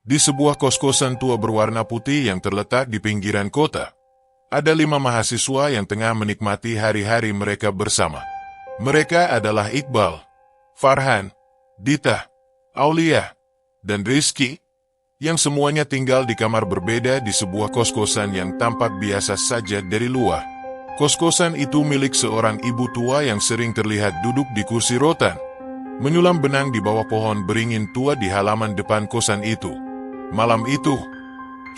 Di sebuah kos-kosan tua berwarna putih yang terletak di pinggiran kota, ada 5 mahasiswa yang tengah menikmati hari-hari mereka bersama. Mereka adalah Iqbal, Farhan, Dita, Aulia, dan Rizky, yang semuanya tinggal di kamar berbeda di sebuah kos-kosan yang tampak biasa saja dari luar. Kos-kosan itu milik seorang ibu tua yang sering terlihat duduk di kursi rotan, menyulam benang di bawah pohon beringin tua di halaman depan kosan itu. Malam itu,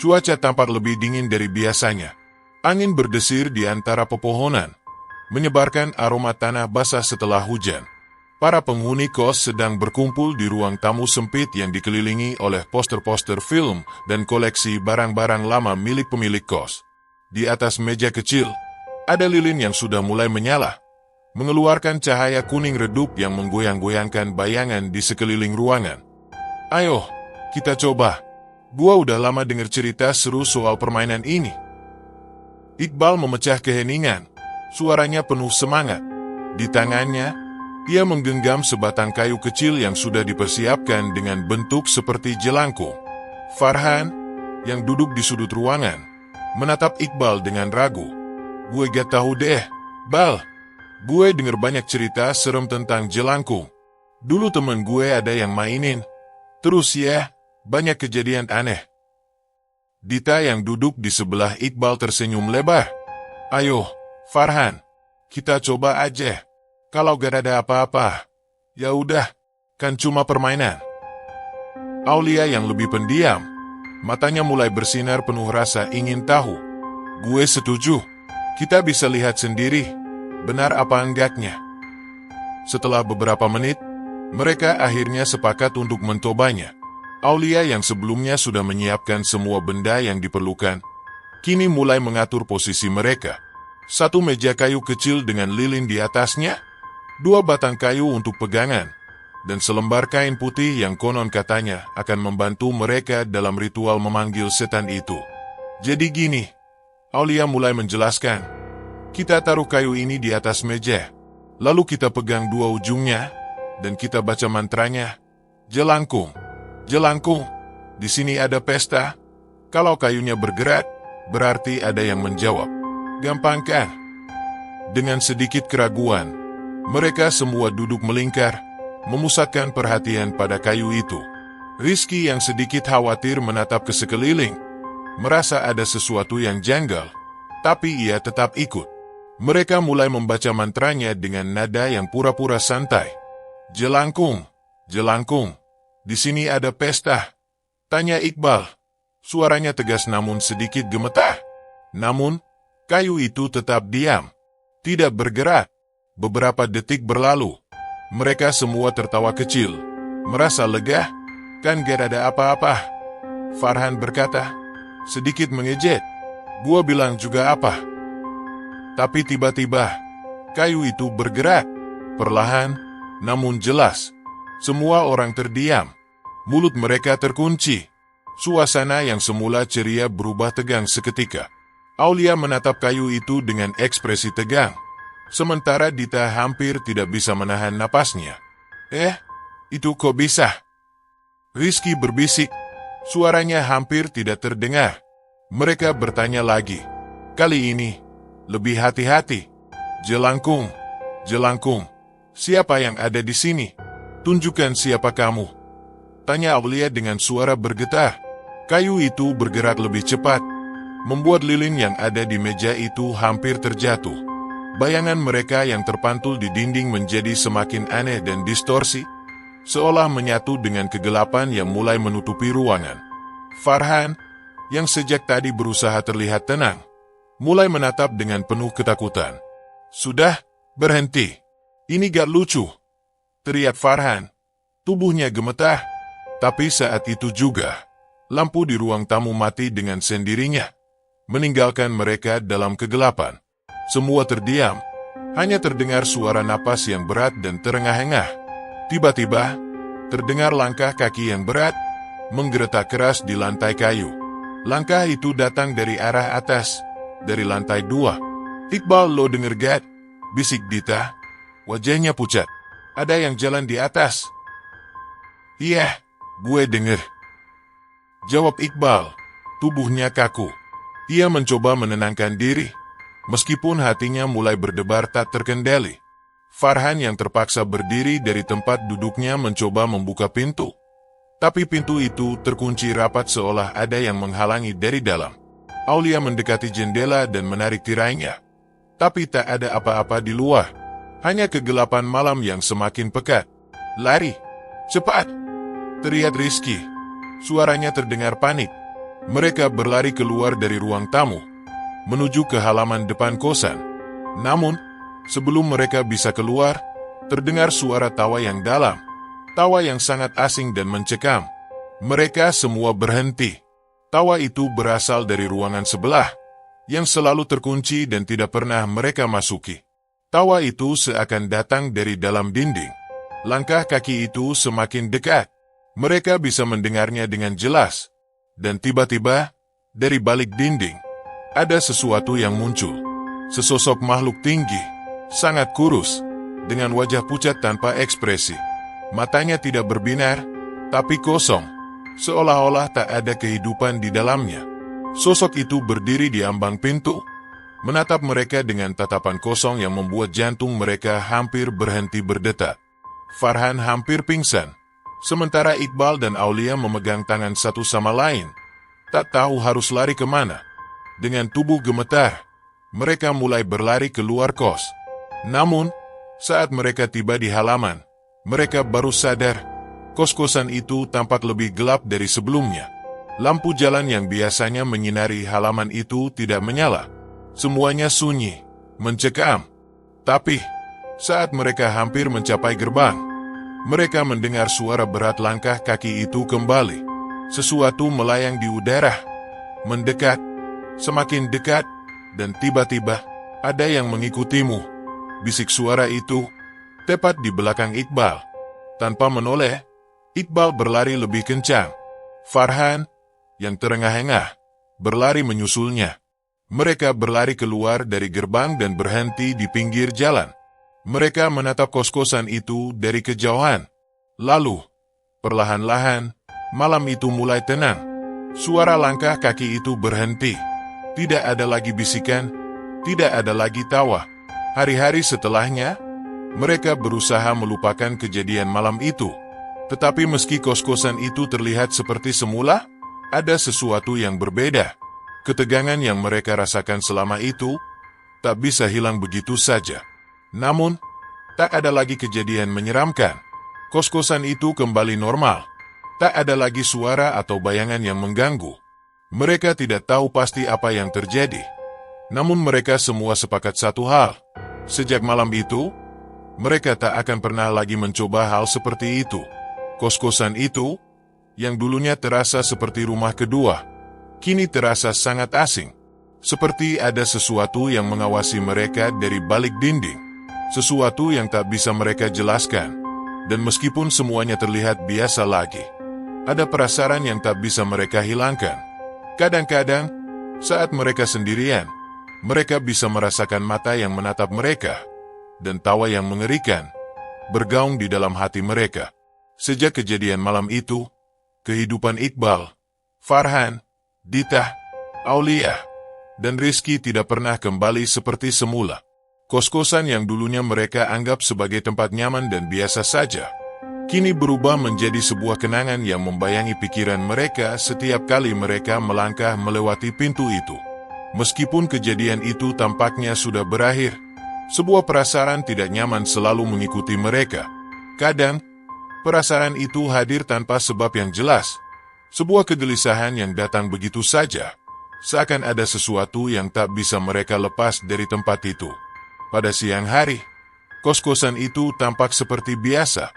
cuaca tampak lebih dingin dari biasanya. Angin berdesir di antara pepohonan, menyebarkan aroma tanah basah setelah hujan. Para penghuni kos sedang berkumpul di ruang tamu sempit yang dikelilingi oleh poster-poster film dan koleksi barang-barang lama milik pemilik kos. Di atas meja kecil, ada lilin yang sudah mulai menyala, mengeluarkan cahaya kuning redup yang menggoyang-goyangkan bayangan di sekeliling ruangan. Ayo, kita coba. Gua udah lama denger cerita seru soal permainan ini. Iqbal memecah keheningan, suaranya penuh semangat. Di tangannya, ia menggenggam sebatang kayu kecil yang sudah dipersiapkan dengan bentuk seperti jelangkung. Farhan, yang duduk di sudut ruangan, menatap Iqbal dengan ragu. Gue gak tahu deh, Bal. Gue denger banyak cerita serem tentang jelangkung. Dulu temen gue ada yang mainin. Terus ya, banyak kejadian aneh. Dita yang duduk di sebelah Iqbal tersenyum lebar. Ayo, Farhan, kita coba aja. Kalau gak ada apa-apa, ya udah, kan cuma permainan. Aulia yang lebih pendiam, matanya mulai bersinar penuh rasa ingin tahu. Gue setuju, kita bisa lihat sendiri, benar apa enggaknya. Setelah beberapa menit, mereka akhirnya sepakat untuk mencobanya. Aulia yang sebelumnya sudah menyiapkan semua benda yang diperlukan, kini mulai mengatur posisi mereka. 1 meja kayu kecil dengan lilin di atasnya, 2 batang kayu untuk pegangan, dan selembar kain putih yang konon katanya akan membantu mereka dalam ritual memanggil setan itu. Jadi gini, Aulia mulai menjelaskan. Kita taruh kayu ini di atas meja, lalu kita pegang 2 ujungnya, dan kita baca mantranya. Jelangkung, jelangkung, di sini ada pesta. Kalau kayunya bergerak, berarti ada yang menjawab. Gampang kan? Dengan sedikit keraguan, mereka semua duduk melingkar, memusatkan perhatian pada kayu itu. Rizky yang sedikit khawatir menatap ke sekeliling, merasa ada sesuatu yang janggal, tapi ia tetap ikut. Mereka mulai membaca mantranya dengan nada yang pura-pura santai. Jelangkung, jelangkung, di sini ada pesta, tanya Iqbal. Suaranya tegas namun sedikit gemetar. Namun, kayu itu tetap diam, tidak bergerak. Beberapa detik berlalu. Mereka semua tertawa kecil, merasa lega, kan gak ada apa-apa. Farhan berkata, sedikit mengejek. Gua bilang juga apa. Tapi tiba-tiba, kayu itu bergerak. Perlahan, namun jelas. Semua orang terdiam. Mulut mereka terkunci. Suasana yang semula ceria berubah tegang seketika. Aulia menatap kayu itu dengan ekspresi tegang. Sementara Dita hampir tidak bisa menahan napasnya. Itu kok bisa? Rizky berbisik. Suaranya hampir tidak terdengar. Mereka bertanya lagi. Kali ini, lebih hati-hati. Jelangkung, jelangkung, siapa yang ada di sini? Tunjukkan siapa kamu. Tanya Aulia dengan suara bergetar. Kayu itu bergerak lebih cepat, membuat lilin yang ada di meja itu hampir terjatuh. Bayangan mereka yang terpantul di dinding menjadi semakin aneh dan distorsi, seolah menyatu dengan kegelapan yang mulai menutupi ruangan. Farhan, yang sejak tadi berusaha terlihat tenang, mulai menatap dengan penuh ketakutan. Sudah, berhenti. Ini gak lucu, teriak Farhan. Tubuhnya gemetar, tapi saat itu juga, lampu di ruang tamu mati dengan sendirinya, meninggalkan mereka dalam kegelapan. Semua terdiam, hanya terdengar suara napas yang berat dan terengah-engah. Tiba-tiba, terdengar langkah kaki yang berat, menggeretak keras di lantai kayu. Langkah itu datang dari arah atas, dari lantai 2. Iqbal, lo denger gak? Bisik Dita. Wajahnya pucat. Ada yang jalan di atas. Iya, gue denger. Jawab Iqbal. Tubuhnya kaku. Ia mencoba menenangkan diri, meskipun hatinya mulai berdebar tak terkendali. Farhan yang terpaksa berdiri dari tempat duduknya mencoba membuka pintu. Tapi pintu itu terkunci rapat seolah ada yang menghalangi dari dalam. Aulia mendekati jendela dan menarik tirainya. Tapi tak ada apa-apa di luar. Hanya kegelapan malam yang semakin pekat. Lari! Cepat! Teriak Rizky. Suaranya terdengar panik. Mereka berlari keluar dari ruang tamu, menuju ke halaman depan kosan. Namun, sebelum mereka bisa keluar, terdengar suara tawa yang dalam. Tawa yang sangat asing dan mencekam. Mereka semua berhenti. Tawa itu berasal dari ruangan sebelah, yang selalu terkunci dan tidak pernah mereka masuki. Tawa itu seakan datang dari dalam dinding. Langkah kaki itu semakin dekat. Mereka bisa mendengarnya dengan jelas. Dan tiba-tiba, dari balik dinding, ada sesuatu yang muncul. Sesosok makhluk tinggi, sangat kurus, dengan wajah pucat tanpa ekspresi. Matanya tidak berbinar, tapi kosong, seolah-olah tak ada kehidupan di dalamnya. Sosok itu berdiri di ambang pintu, menatap mereka dengan tatapan kosong yang membuat jantung mereka hampir berhenti berdetak. Farhan hampir pingsan. Sementara Iqbal dan Aulia memegang tangan satu sama lain, tak tahu harus lari kemana. Dengan tubuh gemetar, mereka mulai berlari keluar kos. Namun, saat mereka tiba di halaman, mereka baru sadar, kos-kosan itu tampak lebih gelap dari sebelumnya. Lampu jalan yang biasanya menyinari halaman itu tidak menyala. Semuanya sunyi, mencekam. Tapi, saat mereka hampir mencapai gerbang, mereka mendengar suara berat langkah kaki itu kembali. Sesuatu melayang di udara, mendekat, semakin dekat, dan tiba-tiba ada yang mengikutimu. Bisik suara itu, tepat di belakang Iqbal. Tanpa menoleh, Iqbal berlari lebih kencang. Farhan, yang terengah-engah, berlari menyusulnya. Mereka berlari keluar dari gerbang dan berhenti di pinggir jalan. Mereka menatap kos-kosan itu dari kejauhan. Lalu, perlahan-lahan, malam itu mulai tenang. Suara langkah kaki itu berhenti. Tidak ada lagi bisikan, tidak ada lagi tawa. Hari-hari setelahnya, mereka berusaha melupakan kejadian malam itu. Tetapi meski kos-kosan itu terlihat seperti semula, ada sesuatu yang berbeda. Ketegangan yang mereka rasakan selama itu, tak bisa hilang begitu saja. Namun, tak ada lagi kejadian menyeramkan. Kos-kosan itu kembali normal. Tak ada lagi suara atau bayangan yang mengganggu. Mereka tidak tahu pasti apa yang terjadi. Namun mereka semua sepakat satu hal. Sejak malam itu, mereka tak akan pernah lagi mencoba hal seperti itu. Kos-kosan itu, yang dulunya terasa seperti rumah kedua, kini terasa sangat asing. Seperti ada sesuatu yang mengawasi mereka dari balik dinding. Sesuatu yang tak bisa mereka jelaskan. Dan meskipun semuanya terlihat biasa lagi, ada perasaan yang tak bisa mereka hilangkan. Kadang-kadang, saat mereka sendirian, mereka bisa merasakan mata yang menatap mereka, dan tawa yang mengerikan, bergaung di dalam hati mereka. Sejak kejadian malam itu, kehidupan Iqbal, Farhan, Dita, Aulia, dan Rizky tidak pernah kembali seperti semula. Kos-kosan yang dulunya mereka anggap sebagai tempat nyaman dan biasa saja, kini berubah menjadi sebuah kenangan yang membayangi pikiran mereka setiap kali mereka melangkah melewati pintu itu. Meskipun kejadian itu tampaknya sudah berakhir, sebuah perasaan tidak nyaman selalu mengikuti mereka. Kadang, perasaan itu hadir tanpa sebab yang jelas. Sebuah kegelisahan yang datang begitu saja, seakan ada sesuatu yang tak bisa mereka lepas dari tempat itu. Pada siang hari, kos-kosan itu tampak seperti biasa.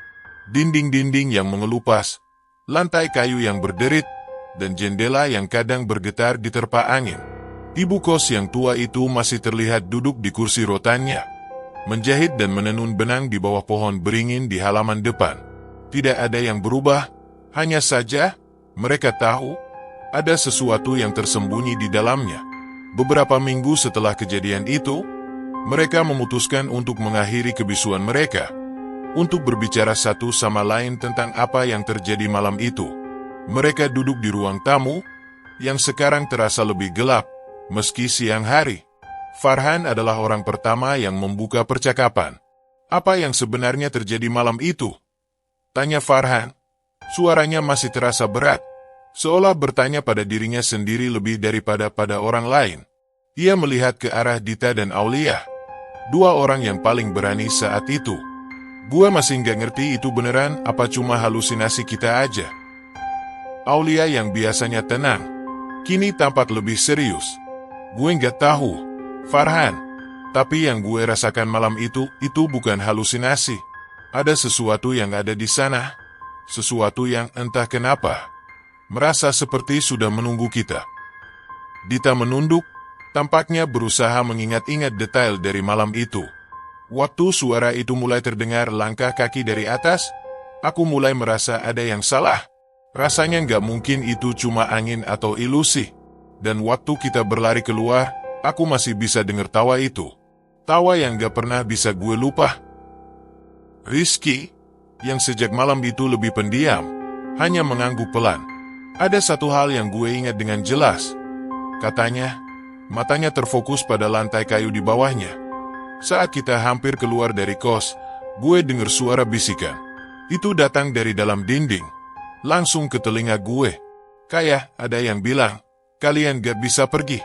Dinding-dinding yang mengelupas, lantai kayu yang berderit, dan jendela yang kadang bergetar diterpa angin. Ibu kos yang tua itu masih terlihat duduk di kursi rotannya, menjahit dan menenun benang di bawah pohon beringin di halaman depan. Tidak ada yang berubah, hanya saja mereka tahu ada sesuatu yang tersembunyi di dalamnya. Beberapa minggu setelah kejadian itu, mereka memutuskan untuk mengakhiri kebisuan mereka, untuk berbicara satu sama lain tentang apa yang terjadi malam itu. Mereka duduk di ruang tamu, yang sekarang terasa lebih gelap, meski siang hari. Farhan adalah orang pertama yang membuka percakapan. Apa yang sebenarnya terjadi malam itu? Tanya Farhan. Suaranya masih terasa berat, seolah bertanya pada dirinya sendiri lebih daripada pada orang lain. Ia melihat ke arah Dita dan Aulia, dua orang yang paling berani saat itu. Gua masih nggak ngerti itu beneran apa cuma halusinasi kita aja. Aulia yang biasanya tenang, kini tampak lebih serius. Gue nggak tahu, Farhan. Tapi yang gue rasakan malam itu bukan halusinasi. Ada sesuatu yang ada di sana. Sesuatu yang entah kenapa merasa seperti sudah menunggu kita. Dita menunduk, tampaknya berusaha mengingat-ingat detail dari malam itu. Waktu suara itu mulai terdengar langkah kaki dari atas, aku mulai merasa ada yang salah. Rasanya nggak mungkin itu cuma angin atau ilusi. Dan waktu kita berlari keluar, aku masih bisa dengar tawa itu. Tawa yang nggak pernah bisa gue lupa. Rizky, yang sejak malam itu lebih pendiam, hanya mengangguk pelan. Ada satu hal yang gue ingat dengan jelas. Katanya, matanya terfokus pada lantai kayu di bawahnya. Saat kita hampir keluar dari kos, gue dengar suara bisikan. Itu datang dari dalam dinding, langsung ke telinga gue. Kayak ada yang bilang, kalian gak bisa pergi.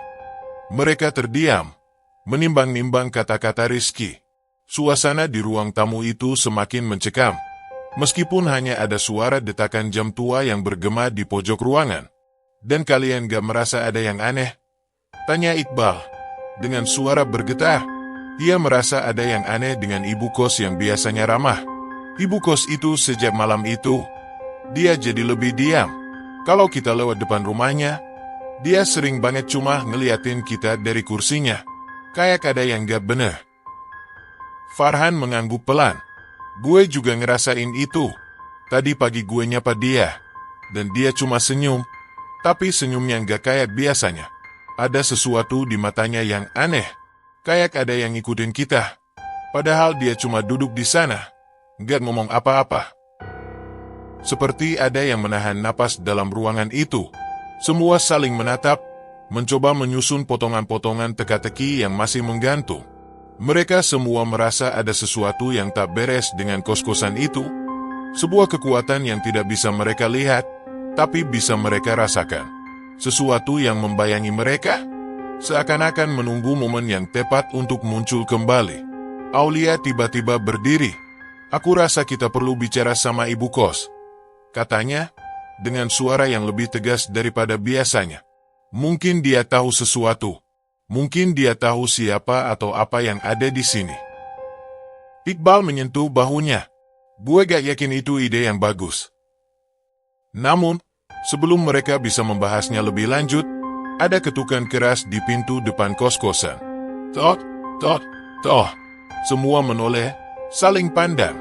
Mereka terdiam, menimbang-nimbang kata-kata Rizky. Suasana di ruang tamu itu semakin mencekam. Meskipun hanya ada suara detakan jam tua yang bergema di pojok ruangan. Dan kalian gak merasa ada yang aneh? Tanya Iqbal, dengan suara bergetar. Ia merasa ada yang aneh dengan ibu kos yang biasanya ramah. Ibu kos itu sejak malam itu, dia jadi lebih diam. Kalau kita lewat depan rumahnya, dia sering banget cuma ngeliatin kita dari kursinya. Kayak ada yang gak bener. Farhan mengangguk pelan. Gue juga ngerasain itu. Tadi pagi gue nyapa dia, dan dia cuma senyum. Tapi senyumnya gak kayak biasanya. Ada sesuatu di matanya yang aneh. Kayak ada yang ngikutin kita. Padahal dia cuma duduk di sana, gak ngomong apa-apa. Seperti ada yang menahan napas dalam ruangan itu. Semua saling menatap, mencoba menyusun potongan-potongan teka-teki yang masih menggantung. Mereka semua merasa ada sesuatu yang tak beres dengan kos-kosan itu. Sebuah kekuatan yang tidak bisa mereka lihat, tapi bisa mereka rasakan. Sesuatu yang membayangi mereka, seakan-akan menunggu momen yang tepat untuk muncul kembali. Aulia tiba-tiba berdiri. Aku rasa kita perlu bicara sama ibu kos, katanya, dengan suara yang lebih tegas daripada biasanya. Mungkin dia tahu sesuatu. Mungkin dia tahu siapa atau apa yang ada di sini. Iqbal menyentuh bahunya. Gue gak yakin itu ide yang bagus. Namun, sebelum mereka bisa membahasnya lebih lanjut, ada ketukan keras di pintu depan kos-kosan. Tok, tok, tok. Semua menoleh, saling pandang.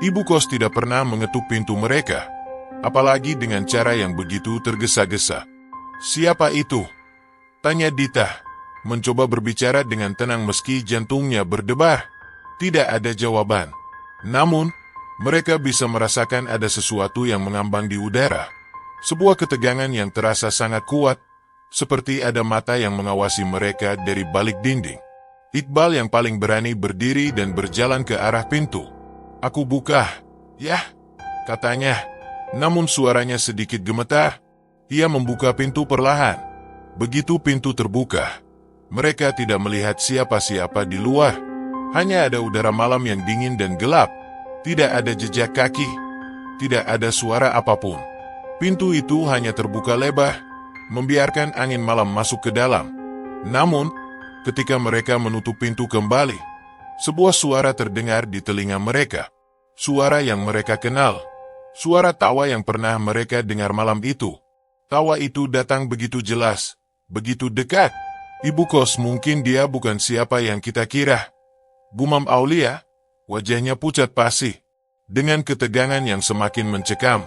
Ibu kos tidak pernah mengetuk pintu mereka, apalagi dengan cara yang begitu tergesa-gesa. Siapa itu? Tanya Dita, mencoba berbicara dengan tenang meski jantungnya berdebar. Tidak ada jawaban. Namun, mereka bisa merasakan ada sesuatu yang mengambang di udara. Sebuah ketegangan yang terasa sangat kuat, seperti ada mata yang mengawasi mereka dari balik dinding. Iqbal yang paling berani berdiri dan berjalan ke arah pintu. Aku buka, ya, katanya. Namun suaranya sedikit gemetar. Ia membuka pintu perlahan. Begitu pintu terbuka, mereka tidak melihat siapa-siapa di luar. Hanya ada udara malam yang dingin dan gelap. Tidak ada jejak kaki. Tidak ada suara apapun. Pintu itu hanya terbuka lebar, membiarkan angin malam masuk ke dalam. Namun, ketika mereka menutup pintu kembali, sebuah suara terdengar di telinga mereka. Suara yang mereka kenal. Suara tawa yang pernah mereka dengar malam itu. Tawa itu datang begitu jelas, begitu dekat. Ibu kos, mungkin dia bukan siapa yang kita kira. Gumam Aulia, wajahnya pucat pasi. Dengan ketegangan yang semakin mencekam,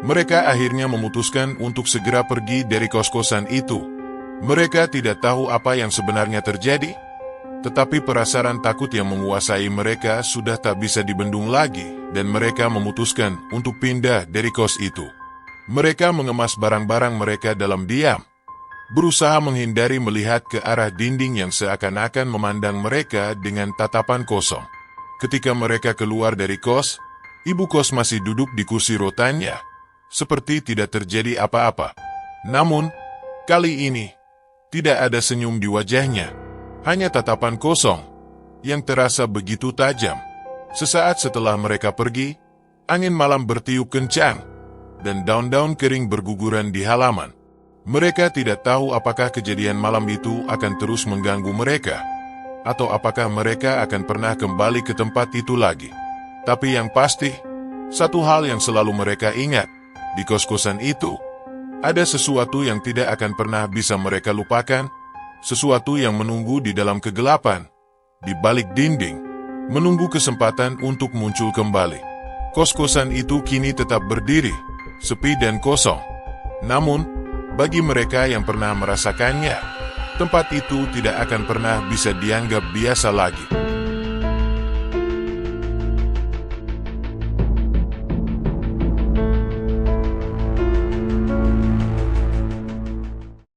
mereka akhirnya memutuskan untuk segera pergi dari kos-kosan itu. Mereka tidak tahu apa yang sebenarnya terjadi, tetapi perasaan takut yang menguasai mereka sudah tak bisa dibendung lagi, dan mereka memutuskan untuk pindah dari kos itu. Mereka mengemas barang-barang mereka dalam diam, berusaha menghindari melihat ke arah dinding yang seakan-akan memandang mereka dengan tatapan kosong. Ketika mereka keluar dari kos, ibu kos masih duduk di kursi rotannya, seperti tidak terjadi apa-apa. Namun, kali ini, tidak ada senyum di wajahnya, hanya tatapan kosong, yang terasa begitu tajam. Sesaat setelah mereka pergi, angin malam bertiup kencang, dan daun-daun kering berguguran di halaman. Mereka tidak tahu apakah kejadian malam itu akan terus mengganggu mereka, atau apakah mereka akan pernah kembali ke tempat itu lagi. Tapi yang pasti, satu hal yang selalu mereka ingat, di kos-kosan itu, ada sesuatu yang tidak akan pernah bisa mereka lupakan, sesuatu yang menunggu di dalam kegelapan, di balik dinding, menunggu kesempatan untuk muncul kembali. Kos-kosan itu kini tetap berdiri, sepi dan kosong. Namun, bagi mereka yang pernah merasakannya, tempat itu tidak akan pernah bisa dianggap biasa lagi.